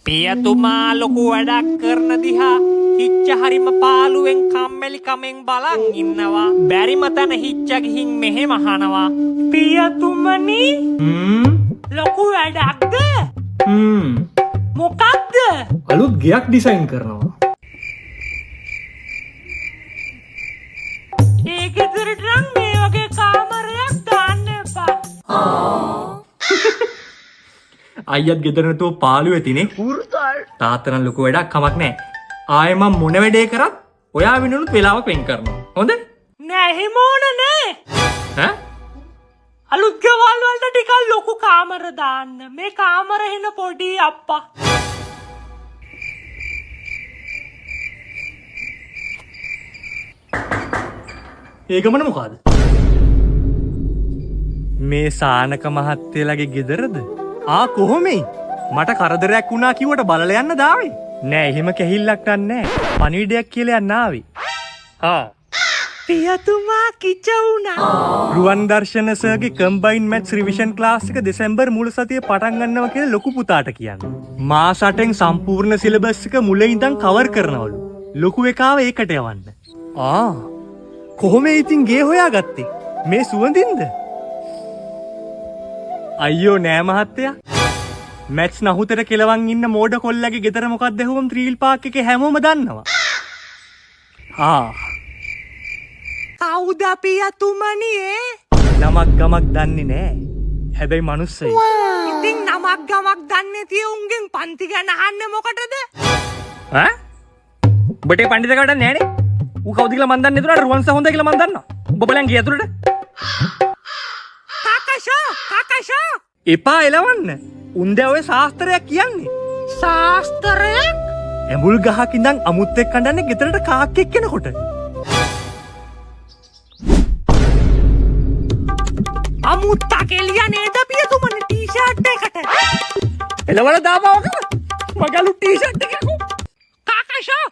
පියතුමා ලොකු වැඩක් කරන දිහා හිච්ච හරිම පාළුවෙන් කම්මැලි කමෙන් බලන් ඉන්නවා. බැරිම තැන හිච්ච ගිහින් මෙහෙම අහනවා. පියතුමනි ලොකු වැඩක්ද? මොකක්ද? අලුත් ගෙයක් ඩිසයින් කරනවා. ඒ ගෙදරට නම් මේ වගේ කාමරයක් දාන්න එපා. අයියත් ගෙදර නැතුව පාළුව ඇතිනේ. තාත්තා නම් ලොකු වැඩක් කමක් නැහැ. ආයෙ මම මොන වැඩේ කරත් ඔයා වෙනුනුත් වෙලාවක් වෙන් කරනවා. හොඳ? නෑ එහෙම ඕන නෑ. ඈ? අලුත් ගෙවල් වලට ටිකක් ලොකු කාමර දාන්න. මේ කාමර එන පොඩි අප්පා. ඒ ගමන මොකද්ද? මේ සානක මහත්තයලගේ ගෙදරද? කොහොමයි? මට කරදරයක් වුණා කිව්වට බලලා යන්න දාවේ. නෑ එහෙම කැහිල්ලක් නෑ. පණිවිඩයක් කියලා යන්න ආවේ. පියතුමා කිච වුණා. රුවන් දර්ශන සර්ගේ කම්බයින් මැත්ස් රිවිෂන් ක්ලාස් එක දෙසැම්බර් මුල සතියේ පටන් ගන්නවා කියලා ලොකු පුතාට කියන්නේ. මාස 8න් සම්පූර්ණ සිලබස් එක මුලින් ඉඳන් කවර් කරනවලු. ලොකු එකාව ඒකට යවන්න. කොහොම ඉතින් ගේ හොයාගත්තේ? මේ සුවඳින්ද? අයියෝ නෑ මහත්තයා. මැත්ස් නහුතර කෙලවන් ඉන්න මෝඩ කොල්ලගේ ගෙදර මොකක්ද ඇහුවම ත්‍රීල් පාක් එකේ හැමෝම දන්නවා. කවුද පියතුමනි ඒ? නමක් ගමක් දන්නේ නෑ. හැබැයි මනුස්සයි. ඉතින් නමක් ගමක් දන්නේ තිය උන්ගෙන් පන්ති ගැන අහන්නේ මොකටද? ඔබට පණ්ඩිත කඩක් නෑනේ. ඌ කවුද කියලා මන් දන්නේ නැතුණාට රුවන්ස හොඳයි කියලා මන් දන්නවා. ඔබ බලන් ගිය ඇතුළට. කාකෂා එපා එලවන්න. උන්දෑ ඔය ශාස්ත්‍රයක් කියන්නේ. ශාස්ත්‍රයක්? ඇඹුල් ගහක් ඉඳන් අමුත්තෙක් කඩන්නේ ගෙදරට කාක්කෙක් කෙනකොට. අමුත්තා කෙලියා නේද පියතුමනි ටී-ෂර්ට් එකට? එලවල දාපවක මගලු ටී-ෂර්ට් එකක්. කාකෂා